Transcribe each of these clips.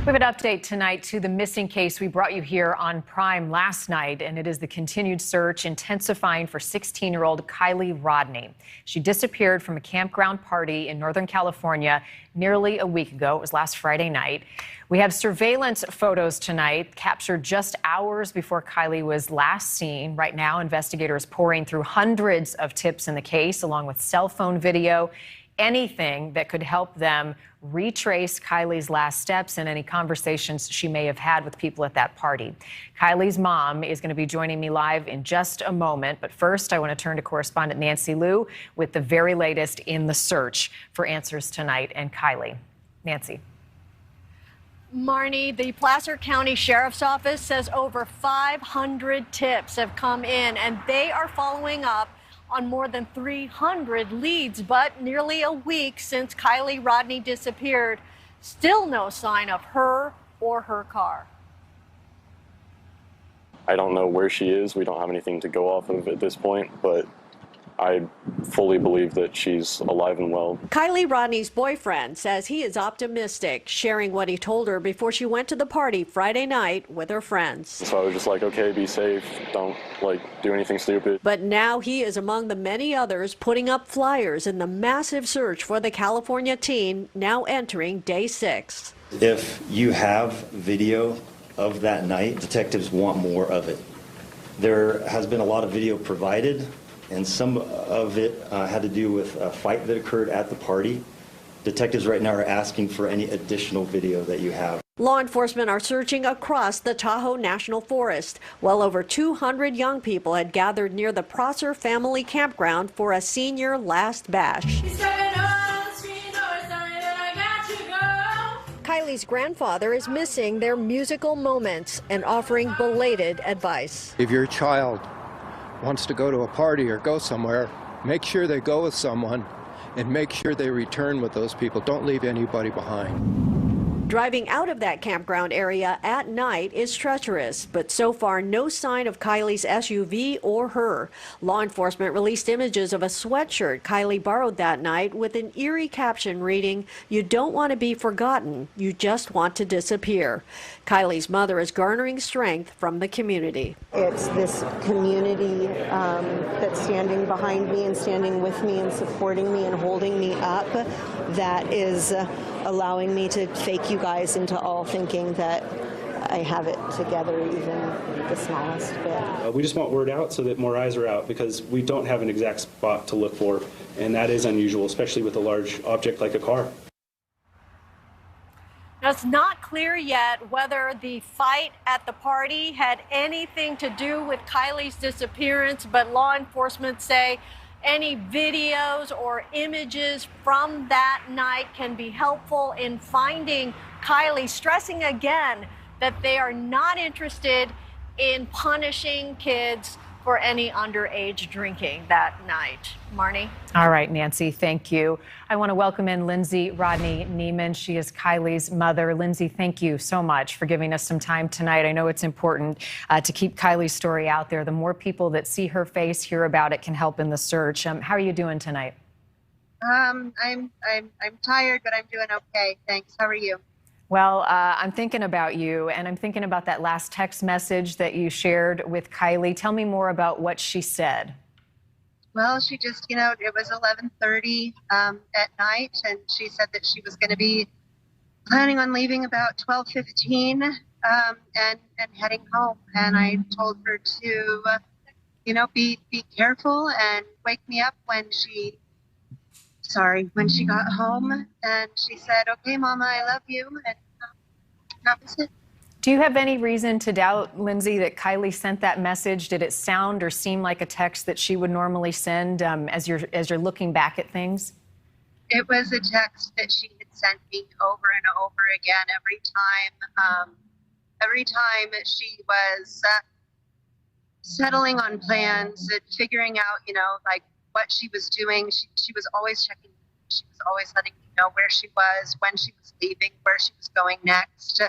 We have an update tonight to the missing case we brought you here on Prime last night, and it is the continued search intensifying for 16-year-old Kiely Rodni. She disappeared from a campground party in Northern California nearly a week ago. It was last Friday night. We have surveillance photos tonight captured just hours before Kiely was last seen. Right now, investigators pouring through hundreds of tips in the case, along with cell phone video, anything that could help them retrace Kiely's last steps and any conversations she may have had with people at that party. Kiely's mom is going to be joining me live in just a moment. But first, I want to turn to correspondent Nancy Liu with the very latest in the search for answers tonight and Kiely. Nancy. Marnie, the Placer County Sheriff's Office says over 500 tips have come in, and they are following up on more than 300 leads. But nearly a week since Kiely Rodni disappeared, still no sign of her or her car. I don't know where she is. We don't have anything to go off of at this point, but I fully believe that she's alive and well. Kiely Rodni's boyfriend says he is optimistic, sharing what he told her before she went to the party Friday night with her friends. So I was just like, okay, be safe. Don't do anything stupid. But now he is among the many others putting up flyers in the massive search for the California teen now entering day 6. If you have video of that night, detectives want more of it. There has been a lot of video provided, and some of it had to do with a fight that occurred at the party. Detectives right now are asking for any additional video that you have. Law enforcement are searching across the Tahoe National Forest. Well over 200 young people had gathered near the Prosser family campground for a senior last bash. Kiely's grandfather is missing their musical moments and offering belated advice. If your child wants to go to a party or go somewhere, make sure they go with someone and make sure they return with those people. Don't leave anybody behind. Driving out of that campground area at night is treacherous, but so far no sign of Kiely's SUV or her. Law enforcement released images of a sweatshirt Kiely borrowed that night with an eerie caption reading, "You don't want to be forgotten, you just want to disappear." Kiely's mother is garnering strength from the community. It's this community that's standing behind me and standing with me and supporting me and holding me up that is allowing me to fake you guys into all thinking that I have it together, even the smallest bit. We just want word out so that more eyes are out, because we don't have an exact spot to look for, and that is unusual, especially with a large object like a car. Now, it's not clear yet whether the fight at the party had anything to do with Kiely's disappearance, but law enforcement say any videos or images from that night can be helpful in finding Kiely, stressing again that they are not interested in punishing kids for any underage drinking that night. Marnie? All right, Nancy, thank you. I want to welcome in Lindsay Rodni Neiman. She is Kiely's mother. Lindsay, thank you so much for giving us some time tonight. I know it's important to keep Kiely's story out there. The more people that see her face, hear about it, can help in the search. How are you doing tonight? I'm tired, but I'm doing okay. Thanks. How are you? Well, I'm thinking about you, and I'm thinking about that last text message that you shared with Kiely. Tell me more about what she said. Well, she just, it was 11:30 at night, and she said that she was going to be planning on leaving about 12:15 and heading home. And I told her to, be careful and wake me up when she got home. And she said, "Okay, Mama, I love you." And that was it. Do you have any reason to doubt, Lindsay, that Kiely sent that message? Did it sound or seem like a text that she would normally send as you're looking back at things? It was a text that she had sent me over and over again every time she was settling on plans, figuring out, what she was doing. She was always checking. She was always letting me know where she was, when she was leaving, where she was going next.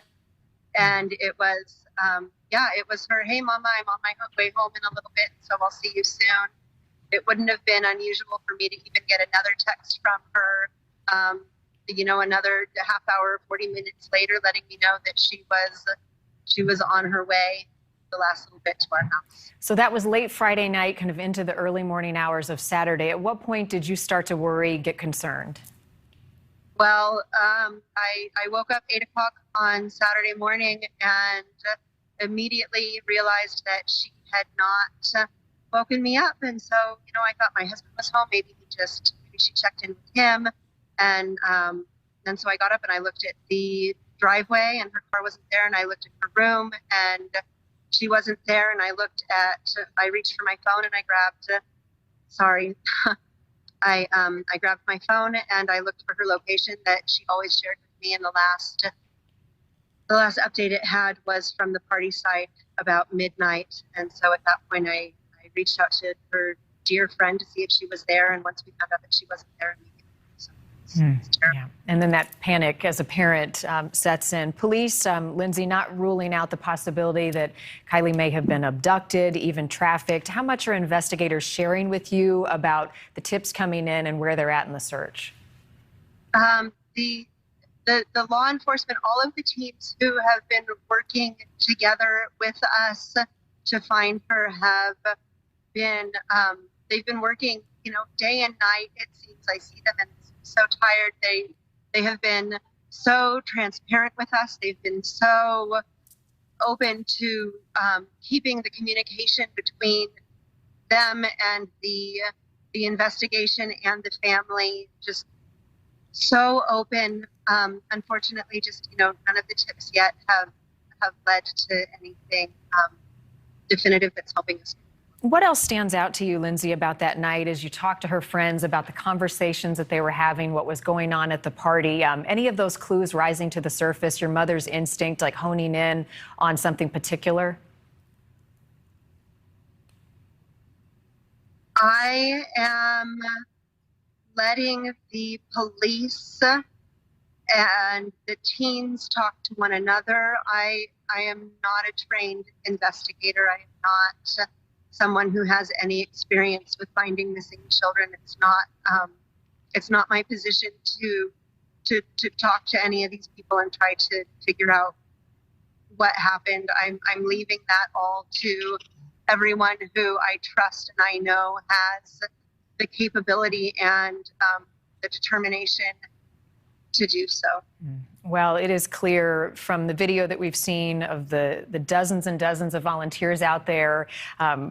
And it was, it was her, "Hey, Mama, I'm on my way home in a little bit, so I'll see you soon." It wouldn't have been unusual for me to even get another text from her another half hour, 40 minutes later, letting me know that she was on her way the last little bit to our house. So that was late Friday night, kind of into the early morning hours of Saturday. At what point did you start to worry, get concerned? Well, I woke up 8 o'clock on Saturday morning and immediately realized that she had not woken me up. And so, I thought my husband was home. Maybe she checked in with him. And so I got up and I looked at the driveway and her car wasn't there. And I looked at her room and she wasn't there. And I reached for my phone and I grabbed, I grabbed my phone and I looked for her location that she always shared with me. And the last update it had was from the party site about midnight. And so at that point, I reached out to her dear friend to see if she was there. And once we found out that she wasn't there, it's terrible. Yeah. And then that panic as a parent sets in. Police, Lindsay, not ruling out the possibility that Kiely may have been abducted, even trafficked. How much are investigators sharing with you about the tips coming in and where they're at in the search? The law enforcement, all of the teams who have been working together with us to find her have been, they've been working, day and night. It seems I see them and so tired. They have been so transparent with us. They've been so open to keeping the communication between them and the investigation and the family just so open. Unfortunately, just none of the tips yet have led to anything definitive that's helping us. What else stands out to you, Lindsay, about that night as you talked to her friends about the conversations that they were having, what was going on at the party? Any of those clues rising to the surface, your mother's instinct, like honing in on something particular? I am letting the police and the teens talk to one another. I am not a trained investigator. I am not someone who has any experience with finding missing children. It's not my position to talk to any of these people and try to figure out what happened. I'm leaving that all to everyone who I trust and I know has the capability and the determination to do so. Well, it is clear from the video that we've seen of the dozens and dozens of volunteers out there,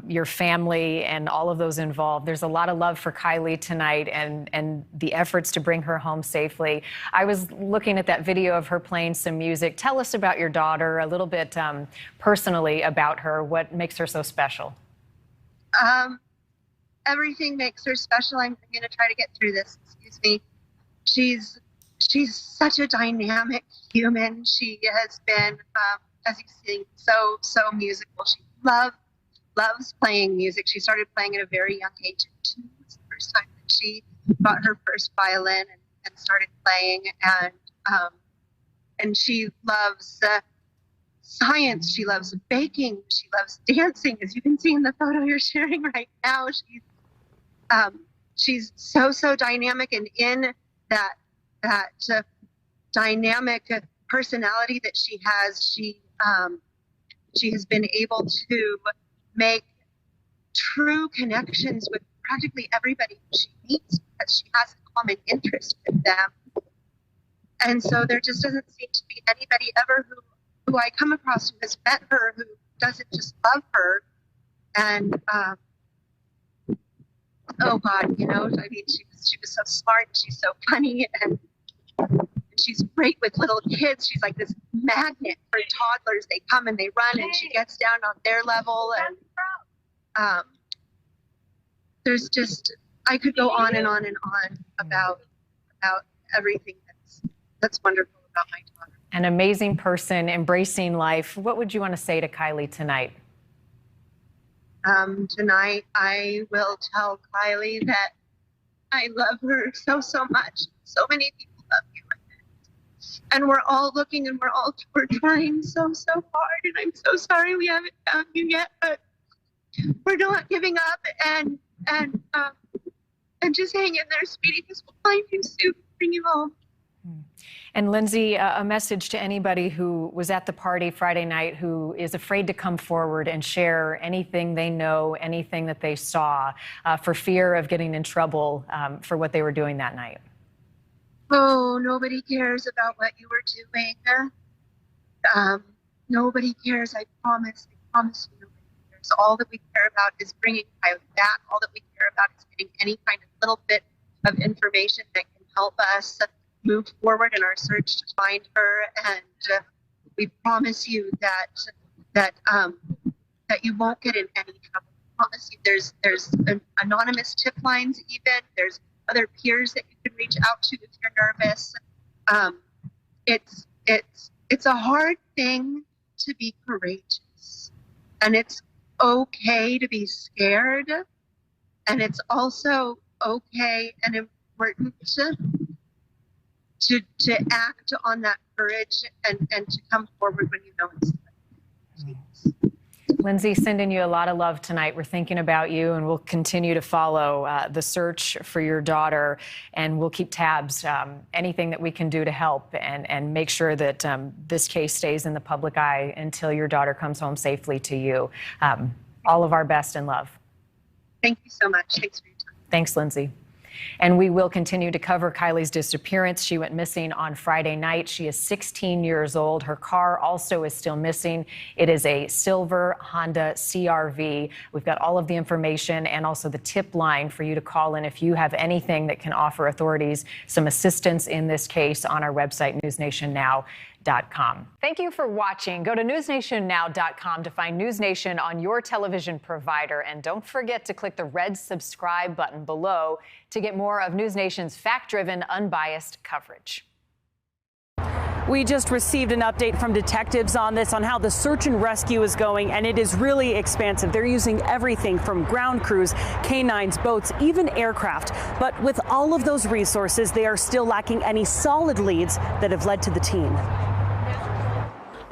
your family and all of those involved. There's a lot of love for Kiely tonight and the efforts to bring her home safely. I was looking at that video of her playing some music. Tell us about your daughter, a little bit personally about her. What makes her so special? Everything makes her special. I'm going to try to get through this. Excuse me. She's such a dynamic human. She has been, as you've seen, so musical. She loves playing music. She started playing at a very young age. 2 was the first time that she got her first violin and started playing. And she loves science. She loves baking. She loves dancing, as you can see in the photo you're sharing right now. She's so dynamic, and in that dynamic personality that she has, she has been able to make true connections with practically everybody she meets because she has a common interest with them. And so there just doesn't seem to be anybody ever who I come across who has met her who doesn't just love her. And oh God, I mean, she was so smart, she's so funny, and she's great with little kids. She's like this magnet for toddlers. They come and they run, and she gets down on their level. And there's just, I could go on and on and on about everything that's wonderful about my daughter. An amazing person, embracing life. What would you want to say to Kiely tonight? Tonight, I will tell Kiely that I love her so much. So many people love you. And we're all looking and we're trying so hard. And I'm so sorry we haven't found you yet, but we're not giving up and just hang in there, sweetie, because we'll find you soon, bring you home. And Lindsay, a message to anybody who was at the party Friday night who is afraid to come forward and share anything they know, anything that they saw, for fear of getting in trouble for what they were doing that night. Oh, nobody cares about what you were doing. Nobody cares, I promise you, nobody cares. All that we care about is bringing Kiely back. All that we care about is getting any kind of little bit of information that can help us move forward in our search to find her. And we promise you that you won't get in any trouble. I promise you there's anonymous tip lines even. There's other peers that you can reach out to if you're nervous. It's a hard thing to be courageous, and it's okay to be scared, and it's also okay and important to act on that courage and to come forward when you know it's time. Lindsay, sending you a lot of love tonight. We're thinking about you, and we'll continue to follow the search for your daughter, and we'll keep tabs, anything that we can do to help and make sure that this case stays in the public eye until your daughter comes home safely to you. All of our best and love. Thank you so much. Thanks for your time. Thanks, Lindsay. And we will continue to cover Kiely's disappearance. She went missing on Friday night. She is 16 years old. Her car also is still missing. It is a silver Honda CRV. We've got all of the information and also the tip line for you to call in if you have anything that can offer authorities some assistance in this case on our website, newsnationnow.com. Thank you for watching. Go to newsnationnow.com to find News Nation on your television provider. And don't forget to click the red subscribe button below to get more of News Nation's fact-driven, unbiased coverage. We just received an update from detectives on this, on how the search and rescue is going, and it is really expansive. They're using everything from ground crews, canines, boats, even aircraft. But with all of those resources, they are still lacking any solid leads that have led to the teen.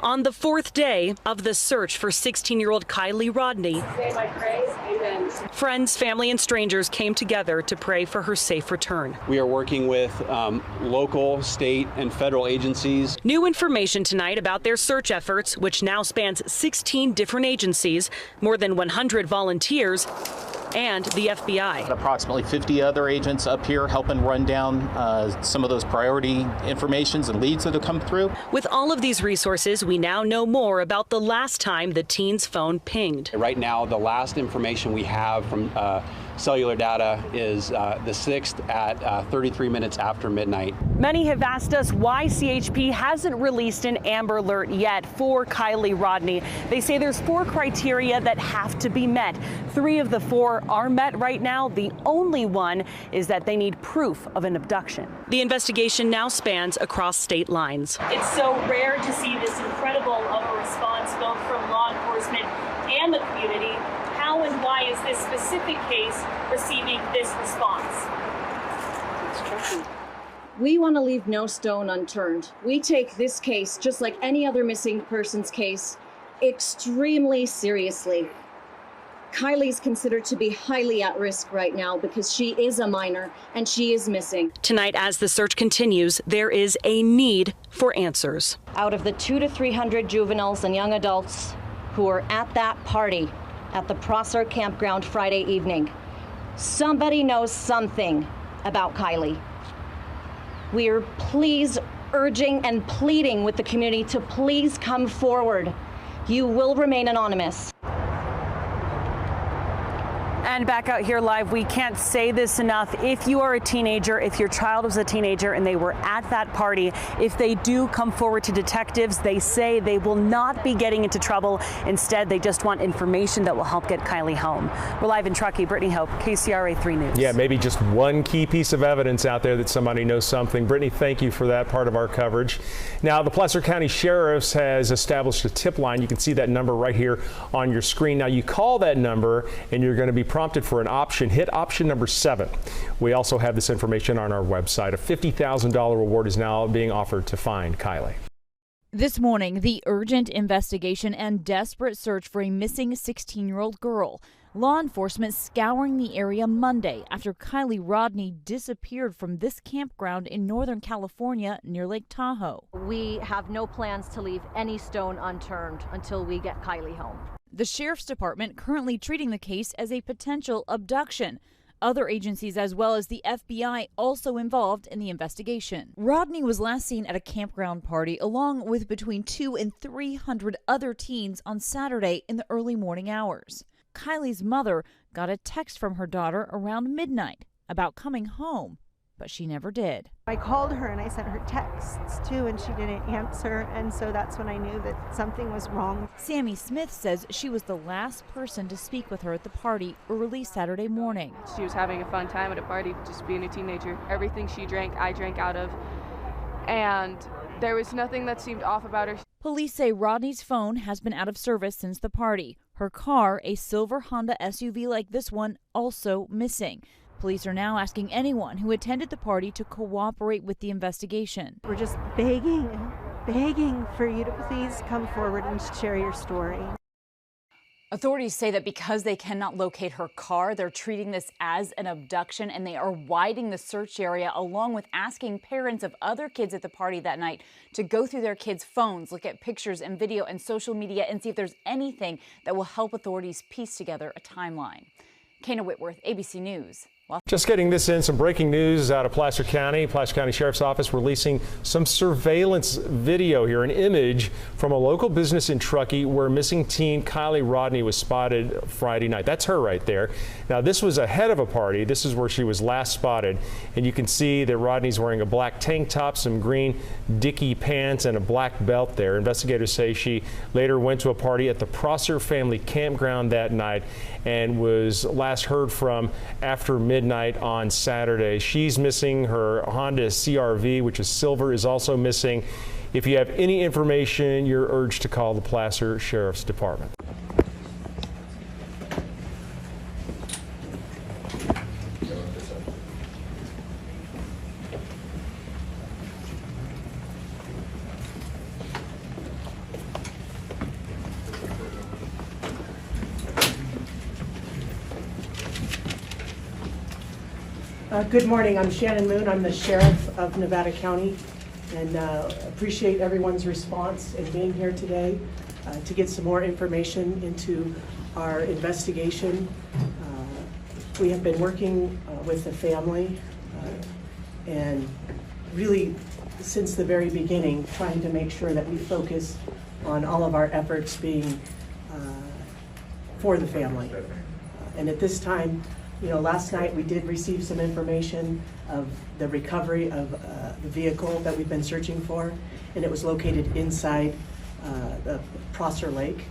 On the fourth day of the search for 16-year-old Kiely Rodni, friends, family, and strangers came together to pray for her safe return. We are working with local, state, and federal agencies. New information tonight about their search efforts, which now spans 16 different agencies, more than 100 volunteers, and the FBI. Approximately 50 other agents up here helping run down some of those priority informations and leads that have come through. With all of these resources, we now know more about the last time the teen's phone pinged. Right now, the last information we have from cellular data is the 6th at 33 minutes after midnight. Many have asked us why CHP hasn't released an Amber Alert yet for Kiely Rodni. They say there's 4 criteria that have to be met. 3 of the 4 are met right now. The only one is that they need proof of an abduction. The investigation now spans across state lines. It's so rare to see this incredible of a response both from law enforcement and the community. How and why is this specific case receiving this response? We want to leave no stone unturned. We take this case, just like any other missing persons case, extremely seriously. Kiely's considered to be highly at risk right now because she is a minor and she is missing. Tonight, as the search continues, there is a need for answers. Out of the 200 to 300 juveniles and young adults who were at that party at the Prosser campground Friday evening, somebody knows something about Kiely. We are please urging and pleading with the community to please come forward. You will remain anonymous. And back out here live, we can't say this enough. If you are a teenager, if your child was a teenager and they were at that party, if they do come forward to detectives, they say they will not be getting into trouble. Instead, they just want information that will help get Kiely home. We're live in Truckee. Brittany Hope, KCRA 3 News. Yeah, maybe just one key piece of evidence out there that somebody knows something. Brittany, thank you for that part of our coverage. Now, the Placer County Sheriff's has established a tip line. You can see that number right here on your screen. Now, you call that number and you're going to be prompted for an option. Hit option number 7. We also have this information on our website. A $50,000 reward is now being offered to find Kiely. This morning, the urgent investigation and desperate search for a missing 16-year-old girl. Law enforcement scouring the area Monday after Kiely Rodni disappeared from this campground in Northern California near Lake Tahoe. We have no plans to leave any stone unturned until we get Kiely home. The sheriff's department currently treating the case as a potential abduction. Other agencies as well as the FBI also involved in the investigation. Rodni was last seen at a campground party along with between 200 and 300 other teens on Saturday in the early morning hours. Kiely's mother got a text from her daughter around midnight about coming home, but she never did. I called her and I sent her texts too, and she didn't answer, and so that's when I knew that something was wrong. Sami Smith says she was the last person to speak with her at the party early Saturday morning. She was having a fun time at a party, just being a teenager. Everything she drank, I drank out of, and there was nothing that seemed off about her. Police say Rodni's phone has been out of service since the party. Her car, a silver Honda SUV like this one, also missing. Police are now asking anyone who attended the party to cooperate with the investigation. We're just begging for you to please come forward and share your story. Authorities say that because they cannot locate her car, they're treating this as an abduction, and they are widening the search area along with asking parents of other kids at the party that night to go through their kids' phones, look at pictures and video and social media, and see if there's anything that will help authorities piece together a timeline. Kana Whitworth, ABC News. Just getting this in, some breaking news out of Placer County. Placer County Sheriff's Office releasing some surveillance video here, an image from a local business in Truckee where missing teen Kiely Rodni was spotted Friday night. That's her right there. Now, this was ahead of a party. This is where she was last spotted, and you can see that Rodni's wearing a black tank top, some green Dickie pants, and a black belt there. Investigators say she later went to a party at the Prosser family campground that night and was last heard from after midnight on Saturday. She's missing. Her Honda CRV, which is silver, is also missing. If you have any information, you're urged to call the Placer Sheriff's Department. Good morning. I'm Shannon Moon. I'm the Sheriff of Nevada County, and appreciate everyone's response and being here today to get some more information into our investigation. We have been working with the family and really since the very beginning trying to make sure that we focus on all of our efforts being for the family. And at this time, last night we did receive some information of the recovery of the vehicle that we've been searching for, and it was located inside the Prosser Lake.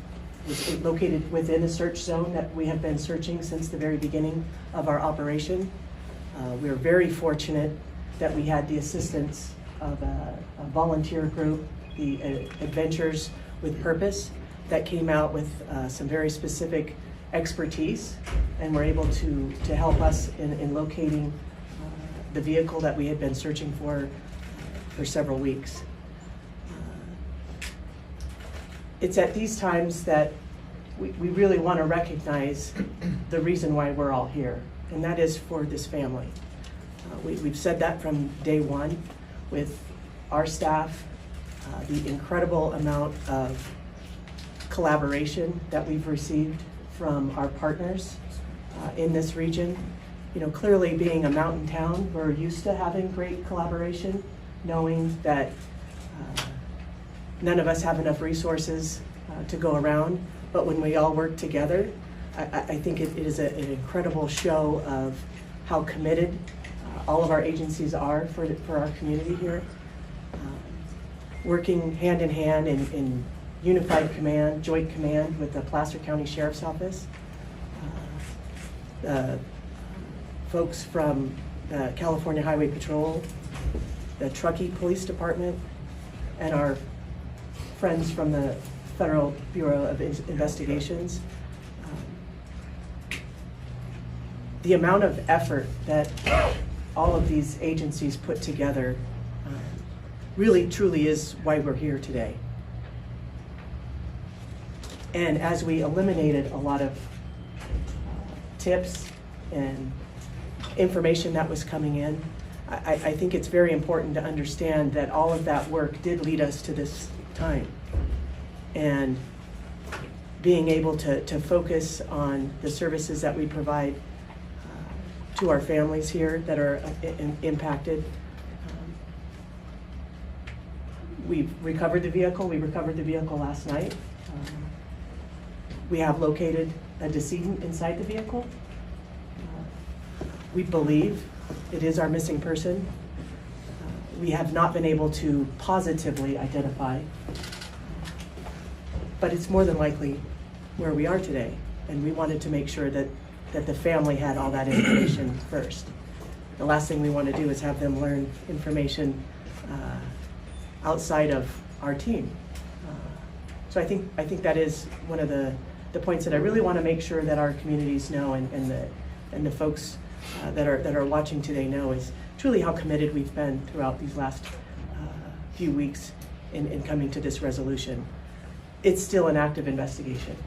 It was located within a search zone that we have been searching since the very beginning of our operation. We were very fortunate that we had the assistance of a volunteer group, the Adventures with Purpose, that came out with some very specific expertise and were able to help us in locating the vehicle that we had been searching for several weeks. It's at these times that we really want to recognize the reason why we're all here, and that is for this family. We've said that from day one with our staff, the incredible amount of collaboration that we've received from our partners in this region. Clearly being a mountain town, we're used to having great collaboration, knowing that none of us have enough resources to go around, but when we all work together, I think it is an incredible show of how committed all of our agencies are for our community here. Working hand in hand in unified command, joint command with the Placer County Sheriff's Office. Folks from the California Highway Patrol, the Truckee Police Department, and our friends from the Federal Bureau of Investigations. The amount of effort that all of these agencies put together really truly is why we're here today. And as we eliminated a lot of tips and information that was coming in. I think it's very important to understand that all of that work did lead us to this time. And being able to focus on the services that we provide to our families here that are impacted. We've recovered the vehicle. We recovered the vehicle last night. We have located a decedent inside the vehicle. We believe it is our missing person. We have not been able to positively identify, but it's more than likely where we are today. And we wanted to make sure that the family had all that information first. The last thing we want to do is have them learn information outside of our team. So I think that is one of the points that I really want to make sure that our communities know and the folks that are watching today know is truly how committed we've been throughout these last few weeks in coming to this resolution. It's still an active investigation,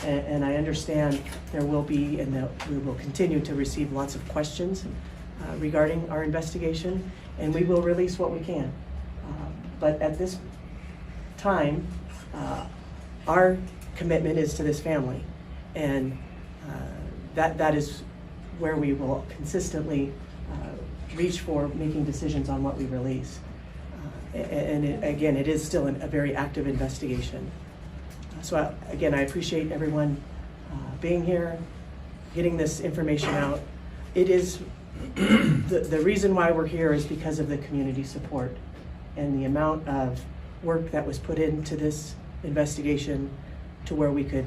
and I understand there will be and that we will continue to receive lots of questions regarding our investigation, and we will release what we can. But at this time, our commitment is to this family, and that is where we will consistently reach for making decisions on what we release. Again, it is still a very active investigation. So again, I appreciate everyone being here, getting this information out. It is, the reason why we're here is because of the community support and the amount of work that was put into this investigation to where we could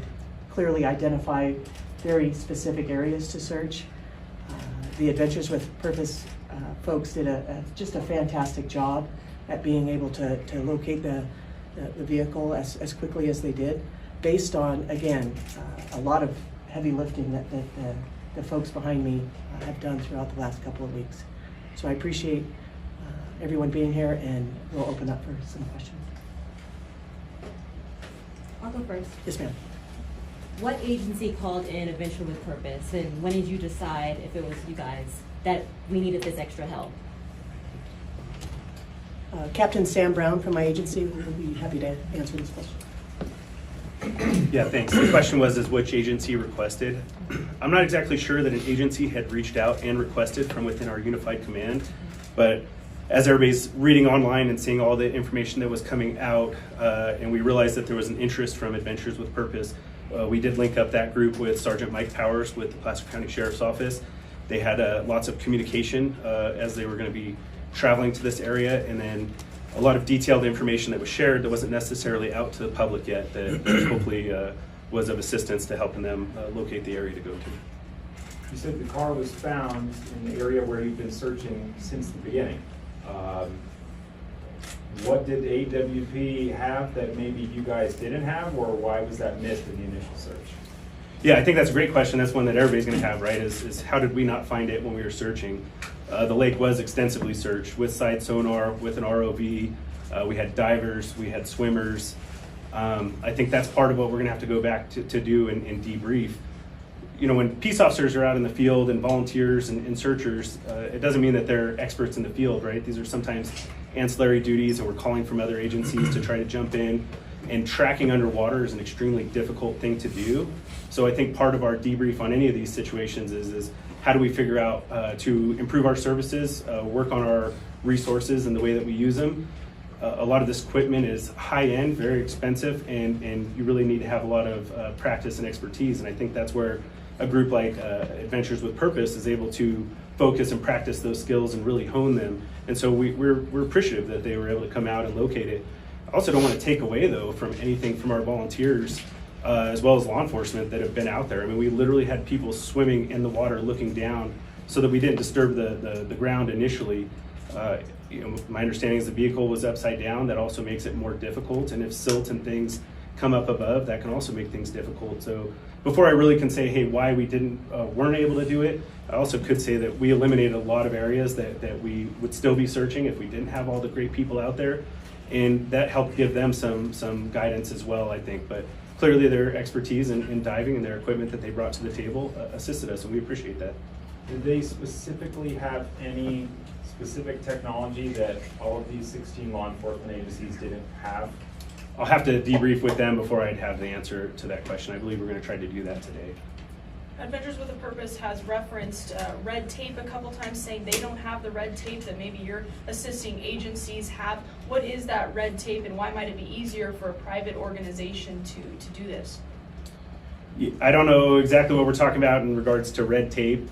clearly identify very specific areas to search. The Adventures with Purpose folks did just a fantastic job at being able to locate the vehicle as quickly as they did, based on, again, a lot of heavy lifting that the folks behind me have done throughout the last couple of weeks. So I appreciate everyone being here, and we'll open up for some questions. I'll go first. Yes, ma'am. What agency called in Adventure with Purpose, and when did you decide, if it was you guys, that we needed this extra help? Captain Sam Brown from my agency will be happy to answer this question. Yeah, thanks. The question was which agency requested. I'm not exactly sure that an agency had reached out and requested from within our unified command, but as everybody's reading online and seeing all the information that was coming out, and we realized that there was an interest from Adventures with Purpose, we did link up that group with Sergeant Mike Powers with the Placer County Sheriff's Office. They had lots of communication as they were going to be traveling to this area, and then a lot of detailed information that was shared that wasn't necessarily out to the public yet that hopefully was of assistance to helping them locate the area to go to. You said the car was found in the area where you've been searching since the beginning. What did AWP have that maybe you guys didn't have, or why was that missed in the initial search? Yeah, I think that's a great question. That's one that everybody's going to have, right? Is how did we not find it when we were searching? The lake was extensively searched with side sonar, with an ROV. We had divers, we had swimmers. I think that's part of what we're going to have to go back to do and debrief. You know, when peace officers are out in the field and volunteers and searchers, it doesn't mean that they're experts in the field, right? These are sometimes ancillary duties, and we're calling from other agencies to try to jump in. And tracking underwater is an extremely difficult thing to do. So I think part of our debrief on any of these situations is how do we figure out to improve our services, work on our resources and the way that we use them. A lot of this equipment is high-end, very expensive, and you really need to have a lot of practice and expertise. And I think that's where a group like Adventures with Purpose is able to focus and practice those skills and really hone them. And so we're appreciative that they were able to come out and locate it. I also don't want to take away, though, from anything from our volunteers as well as law enforcement that have been out there. I mean, we literally had people swimming in the water looking down so that we didn't disturb the ground initially. You know, my understanding is the vehicle was upside down. That also makes it more difficult. And if silt and things come up above, that can also make things difficult. So before I really can say, hey, why we weren't able to do it, I also could say that we eliminated a lot of areas that we would still be searching if we didn't have all the great people out there. and that helped give them some guidance as well, I think. But clearly their expertise in diving and their equipment that they brought to the table assisted us, and we appreciate that. Did they specifically have any specific technology that all of these 16 law enforcement agencies didn't have? I'll have to debrief with them before I'd have the answer to that question. I believe we're going to try to do that today. Adventures with a Purpose has referenced red tape a couple times, saying they don't have the red tape that maybe your assisting agencies have. What is that red tape, and why might it be easier for a private organization to do this? I don't know exactly what we're talking about in regards to red tape.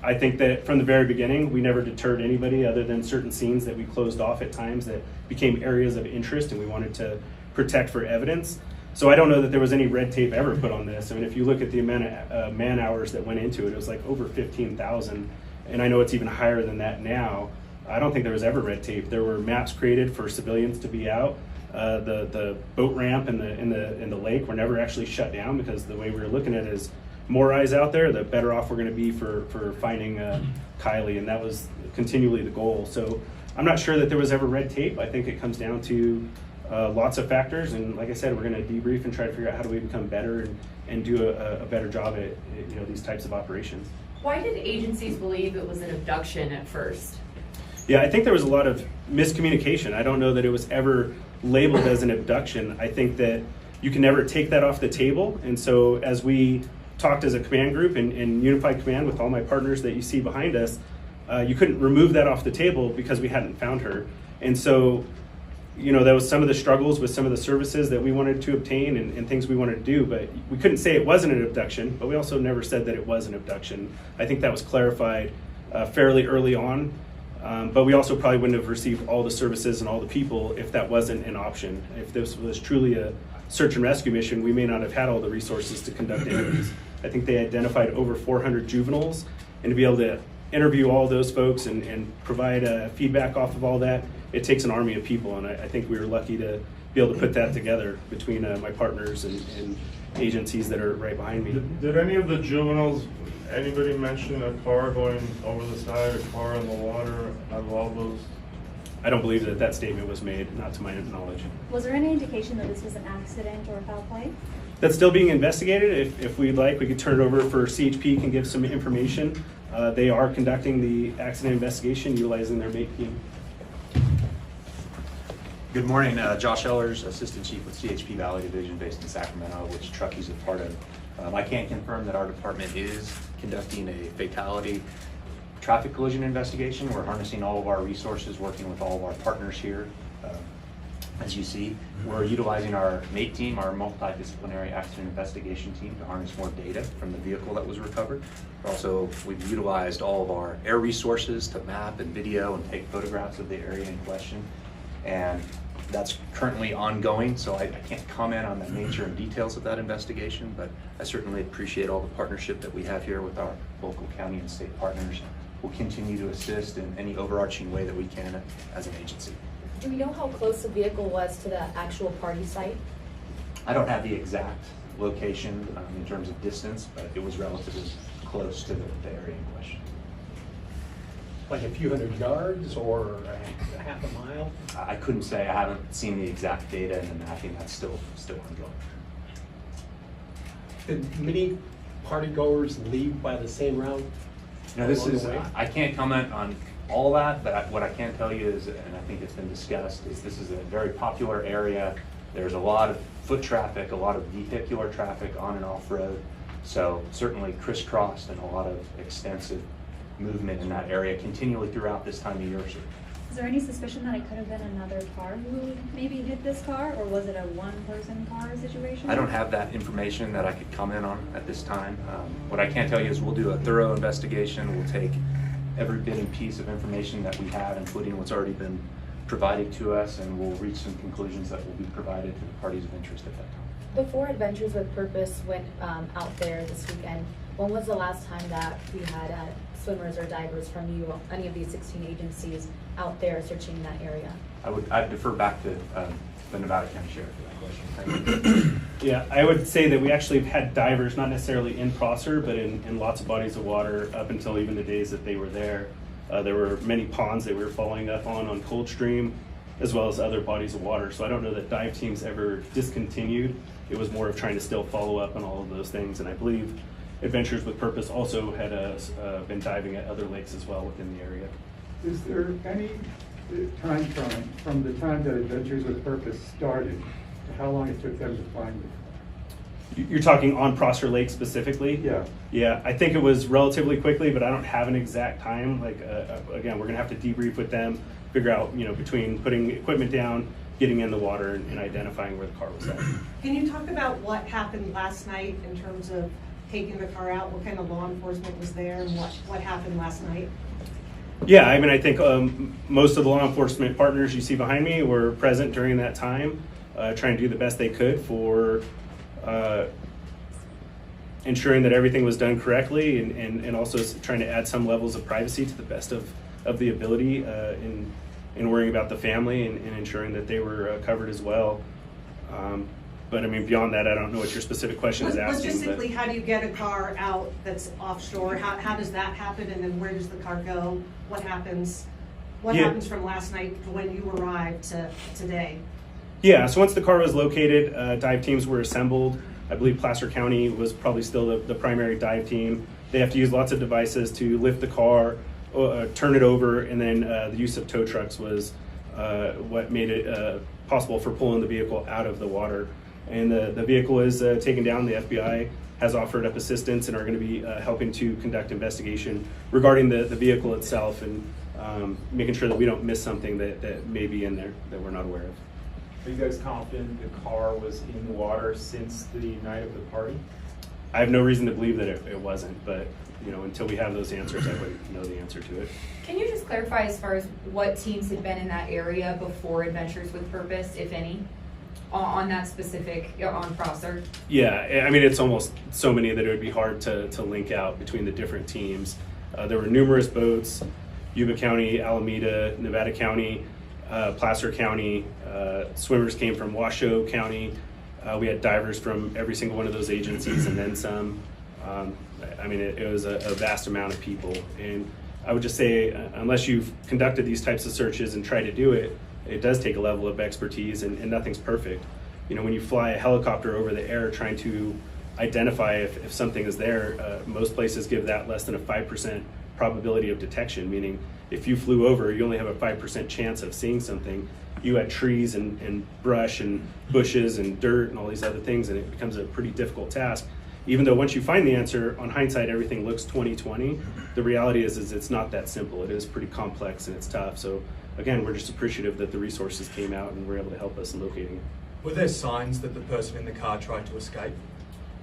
I think that from the very beginning, we never deterred anybody other than certain scenes that we closed off at times that became areas of interest and we wanted to protect for evidence. So I don't know that there was any red tape ever put on this. I mean, if you look at the amount of man hours that went into it, it was like over 15,000. And I know it's even higher than that now. I don't think there was ever red tape. There were maps created for civilians to be out. The boat ramp in the lake were never actually shut down, because the way we were looking at it is more eyes out there, the better off we're going to be for finding Kiely, and that was continually the goal. So I'm not sure that there was ever red tape. I think it comes down to lots of factors, and like I said, we're going to debrief and try to figure out how do we become better and do a better job at these types of operations. Why did agencies believe it was an abduction at first? Yeah, I think there was a lot of miscommunication. I don't know that it was ever labeled as an abduction. I think that you can never take that off the table, and so as we talked as a command group in unified command with all my partners that you see behind us, you couldn't remove that off the table because we hadn't found her. And so, that was some of the struggles with some of the services that we wanted to obtain and things we wanted to do, but we couldn't say it wasn't an abduction, but we also never said that it was an abduction. I think that was clarified fairly early on, but we also probably wouldn't have received all the services and all the people if that wasn't an option. If this was truly a search and rescue mission, we may not have had all the resources to conduct interviews. I think they identified over 400 juveniles, and to be able to interview all those folks and provide feedback off of all that, it takes an army of people, and I think we were lucky to be able to put that together between my partners and agencies that are right behind me. Did any of the juveniles, anybody mention a car going over the side, a car in the water, of all those? I don't believe that statement was made, not to my knowledge. Was there any indication that this was an accident or foul play? That's still being investigated. If we'd like, we could turn it over for CHP can give some information. They are conducting the accident investigation utilizing their MATE team. Good morning, Josh Ellers, Assistant Chief with CHP Valley Division based in Sacramento, which Truckie's a part of. I can confirm that our department is conducting a fatality traffic collision investigation. We're harnessing all of our resources, working with all of our partners here. As you see, we're utilizing our MATE team, our multidisciplinary accident investigation team, to harness more data from the vehicle that was recovered. Also, we've utilized all of our air resources to map and video and take photographs of the area in question. And that's currently ongoing, so I can't comment on the nature and details of that investigation, but I certainly appreciate all the partnership that we have here with our local county and state partners. We'll continue to assist in any overarching way that we can as an agency. Do we know how close the vehicle was to the actual party site? I don't have the exact location in terms of distance, but it was relatively close to the area in question. Like a few hundred yards or a half a mile? I couldn't say. I haven't seen the exact data and the mapping. That's still ongoing. Did many partygoers leave by the same route? I can't comment on all that, but what I can tell you is, and I think it's been discussed, is this is a very popular area. There's a lot of foot traffic, a lot of vehicular traffic on and off road. So certainly crisscrossed and a lot of extensive movement in that area continually throughout this time of year. Is there any suspicion that it could have been another car who maybe hit this car, or was it a one-person car situation? I don't have that information that I could comment on at this time. What I can tell you is we'll do a thorough investigation. We'll take every bit and piece of information that we have, including what's already been provided to us, and we'll reach some conclusions that will be provided to the parties of interest at that time. Before Adventures with Purpose went out there this weekend, when was the last time that we had swimmers or divers from any of these 16 agencies out there searching that area? I'd defer back to the Nevada County Sheriff for that question. Thank you. Yeah, I would say that we actually have had divers, not necessarily in Prosser, but in lots of bodies of water up until even the days that they were there. There were many ponds that we were following up on Coldstream as well as other bodies of water. So I don't know that dive teams ever discontinued. It was more of trying to still follow up on all of those things. And I believe Adventures with Purpose also had been diving at other lakes as well within the area. Is there any time from the time that Adventures with Purpose started to how long it took them to find it? You're talking on Prosser Lake specifically? Yeah. Yeah, I think it was relatively quickly, but I don't have an exact time. Like, again, we're gonna have to debrief with them, figure out, between putting equipment down, getting in the water, and identifying where the car was at. Can you talk about what happened last night in terms of taking the car out? What kind of law enforcement was there, and what happened last night? Yeah, I mean, I think most of the law enforcement partners you see behind me were present during that time, trying to do the best they could for ensuring that everything was done correctly, and also trying to add some levels of privacy to the best of the ability in worrying about the family and ensuring that they were covered as well. But I mean, beyond that, I don't know what your specific question is asking. Logistically, how do you get a car out that's offshore? How does that happen, and then where does the car go? What happens? What happens from last night to when you arrived to today? Yeah, so once the car was located, dive teams were assembled. I believe Placer County was probably still the primary dive team. They have to use lots of devices to lift the car, turn it over, and then the use of tow trucks was what made it possible for pulling the vehicle out of the water. And the vehicle is taken down. The FBI has offered up assistance and are going to be helping to conduct investigation regarding the vehicle itself, and making sure that we don't miss something that may be in there that we're not aware of. Are you guys confident the car was in the water since the night of the party? I have no reason to believe that it wasn't, but until we have those answers, I wouldn't know the answer to it. Can you just clarify as far as what teams had been in that area before Adventures with Purpose, if any, on that specific, on Prosser? Yeah, I mean, it's almost so many that it would be hard to link out between the different teams. There were numerous boats: Yuba County, Alameda, Nevada County, Placer County. Swimmers came from Washoe County. We had divers from every single one of those agencies and then some. I mean, it was a vast amount of people. And I would just say, unless you've conducted these types of searches and tried to do it, it does take a level of expertise, and nothing's perfect. When you fly a helicopter over the air trying to identify if something is there, most places give that less than a 5% probability of detection, meaning if you flew over, you only have a 5% chance of seeing something. You had trees and brush and bushes and dirt and all these other things, and it becomes a pretty difficult task. Even though once you find the answer, on hindsight, everything looks 20/20, the reality is it's not that simple. It is pretty complex and it's tough. So again, we're just appreciative that the resources came out and were able to help us in locating it. Were there signs that the person in the car tried to escape?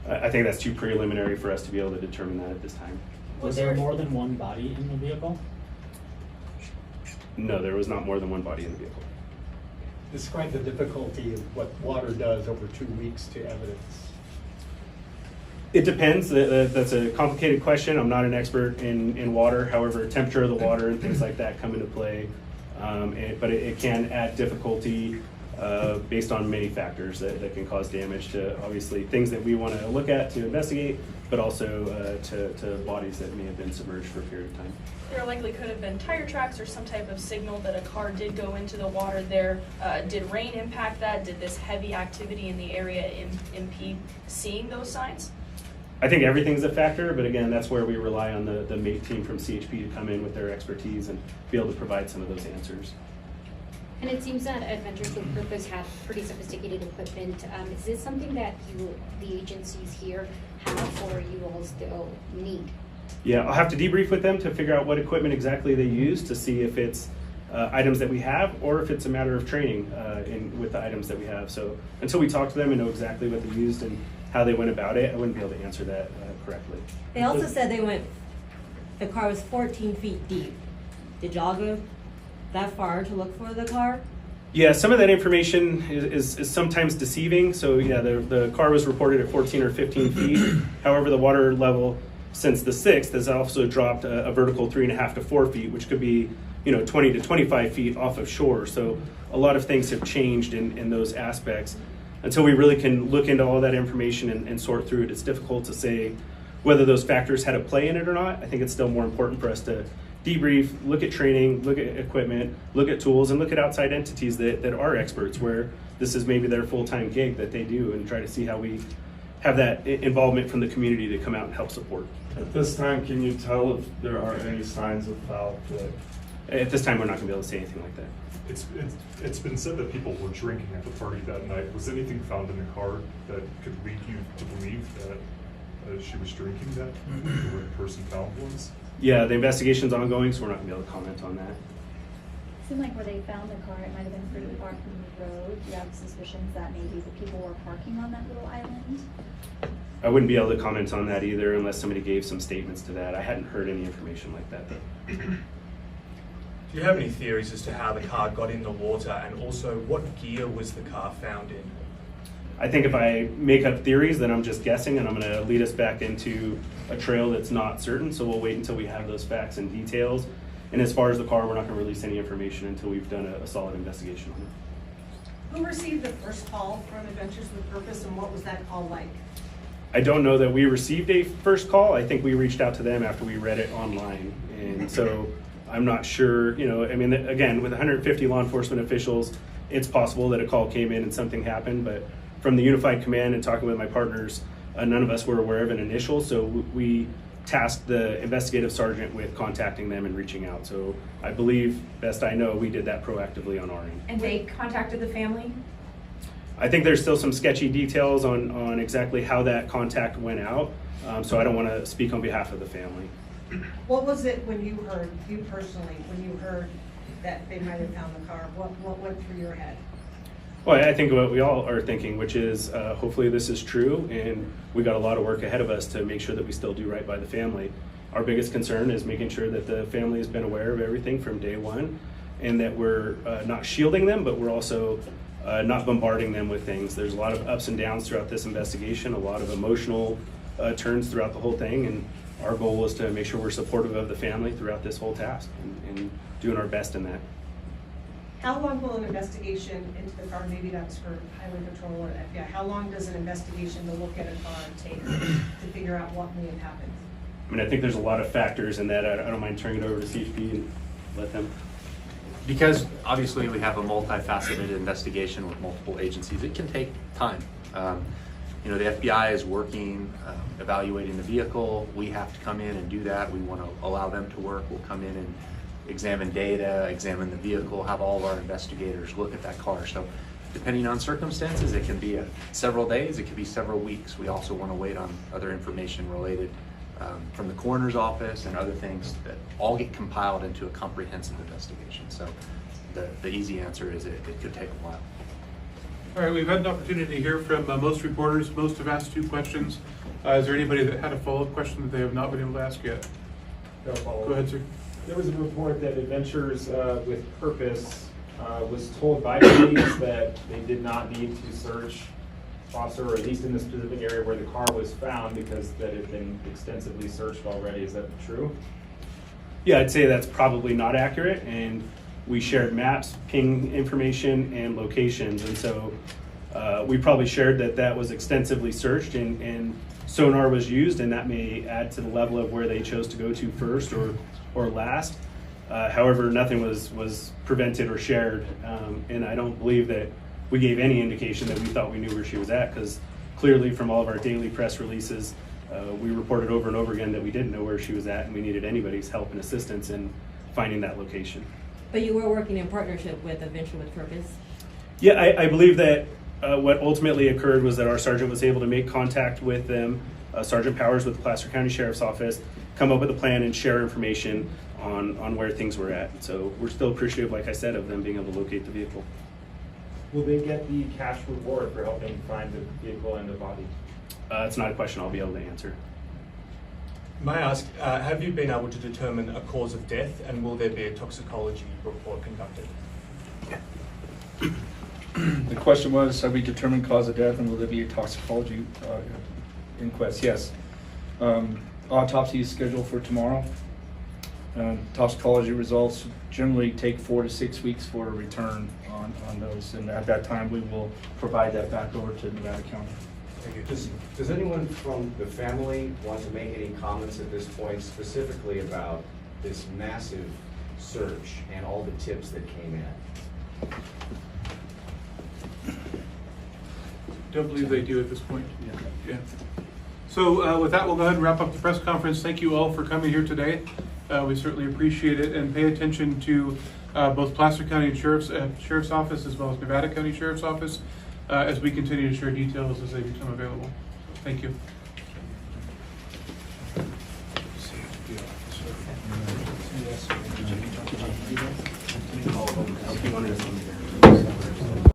I think that's too preliminary for us to be able to determine that at this time. Was there more than one body in the vehicle? No, there was not more than one body in the vehicle. Describe the difficulty of what water does over 2 weeks to evidence. It depends. That's a complicated question. I'm not an expert in water. However, temperature of the water and things like that come into play. But it can add difficulty based on many factors that can cause damage to, obviously, things that we want to look at to investigate, but also to bodies that may have been submerged for a period of time. There likely could have been tire tracks or some type of signal that a car did go into the water there. Did rain impact that? Did this heavy activity in the area impede seeing those signs? I think everything's a factor, but again, that's where we rely on the MATE team from CHP to come in with their expertise and be able to provide some of those answers. And it seems that Adventures with Purpose have pretty sophisticated equipment. Is this something that the agencies here have, or you all still need? Yeah, I'll have to debrief with them to figure out what equipment exactly they use to see if it's items that we have or if it's a matter of training with the items that we have. So until we talk to them and know exactly what they used and how they went about it, I wouldn't be able to answer that correctly. They also said the car was 14 feet deep. Did y'all go that far to look for the car? Yeah, some of that information is sometimes deceiving. So yeah, the car was reported at 14 or 15 feet. However, the water level since the 6th has also dropped a vertical 3.5 to 4 feet, which could be 20 to 25 feet off of shore. So a lot of things have changed in those aspects. Until we really can look into all that information and sort through it, it's difficult to say whether those factors had a play in it or not. I think it's still more important for us to debrief, look at training, look at equipment, look at tools, and look at outside entities that are experts, where this is maybe their full-time gig that they do, and try to see how we have that involvement from the community to come out and help support. At this time, can you tell if there are any signs of foul play? At this time, we're not going to be able to say anything like that. It's been said that people were drinking at the party that night. Was anything found in the car that could lead you to believe that she was drinking that, where the person found was? Yeah, the investigation's ongoing, so we're not going to be able to comment on that. It seemed like where they found the car, it might have been pretty far from the road. Do you have suspicions that maybe the people were parking on that little island? I wouldn't be able to comment on that either unless somebody gave some statements to that. I hadn't heard any information like that. Do you have any theories as to how the car got in the water, and also what gear was the car found in? I think if I make up theories, then I'm just guessing, and I'm going to lead us back into a trail that's not certain, so we'll wait until we have those facts and details. And as far as the car, we're not going to release any information until we've done a solid investigation on it. Who received the first call from Adventures with Purpose, and what was that call like? I don't know that we received a first call. I think we reached out to them after we read it online. And so I'm not sure, I mean, again, with 150 law enforcement officials, it's possible that a call came in and something happened, but from the Unified Command and talking with my partners, none of us were aware of an initial, so we tasked the investigative sergeant with contacting them and reaching out. So I believe, best I know, we did that proactively on our end. And they contacted the family? I think there's still some sketchy details on exactly how that contact went out, so I don't want to speak on behalf of the family. What was it when you heard, you personally, when you heard that they might have found the car? What went through your head? Well, I think what we all are thinking, which is hopefully this is true, and we got a lot of work ahead of us to make sure that we still do right by the family. Our biggest concern is making sure that the family has been aware of everything from day one, and that we're not shielding them, but we're also not bombarding them with things. There's a lot of ups and downs throughout this investigation, a lot of emotional turns throughout the whole thing, and our goal is to make sure we're supportive of the family throughout this whole task and doing our best in that. How long will an investigation into the car, maybe that's for Highway Patrol or FBI, how long does an investigation to look at a car take to figure out what may have happened? I mean, I think there's a lot of factors in that. I don't mind turning it over to CHP and let them. Because obviously we have a multifaceted investigation with multiple agencies, it can take time. The FBI is working, evaluating the vehicle. We have to come in and do that. We want to allow them to work. We'll come in and examine data, examine the vehicle, have all of our investigators look at that car. So depending on circumstances, it can be several days, it could be several weeks. We also want to wait on other information related from the coroner's office and other things that all get compiled into a comprehensive investigation. So the easy answer is it could take a while. All right, we've had an opportunity to hear from most reporters. Most have asked 2 questions. Is there anybody that had a follow-up question that they have not been able to ask yet? Go ahead, sir. There was a report that Adventures with Purpose was told by police that they did not need to search Foster, or at least in the specific area where the car was found, because that had been extensively searched already. Is that true? Yeah, I'd say that's probably not accurate, and we shared maps, ping information, and locations, and so we probably shared that was extensively searched and sonar was used, and that may add to the level of where they chose to go to first or last. However, nothing was prevented or shared, and I don't believe that we gave any indication that we thought we knew where she was at, because clearly from all of our daily press releases, we reported over and over again that we didn't know where she was at, and we needed anybody's help and assistance in finding that location. But you were working in partnership with Adventure with Purpose? Yeah, I believe that what ultimately occurred was that our sergeant was able to make contact with them, Sergeant Powers with the Placer County Sheriff's Office, come up with a plan and share information on where things were at. So we're still appreciative, like I said, of them being able to locate the vehicle. Will they get the cash reward for helping find the vehicle and the body? It's not a question I'll be able to answer. May I ask, have you been able to determine a cause of death, and will there be a toxicology report conducted? The question was, have we determined cause of death, and will there be a toxicology inquest? Yes. Autopsy is scheduled for tomorrow. Toxicology results generally take 4 to 6 weeks for a return on those, and at that time we will provide that back over to Nevada County. Thank you. Does anyone from the family want to make any comments at this point specifically about this massive search and all the tips that came in. Don't believe they do at this point. Yeah. So with that, we'll go ahead and wrap up the press conference. Thank you all for coming here today. We certainly appreciate it, and pay attention to both Placer County Sheriff's Office as well as Nevada County Sheriff's Office as we continue to share details as they become available. Thank you. Yes.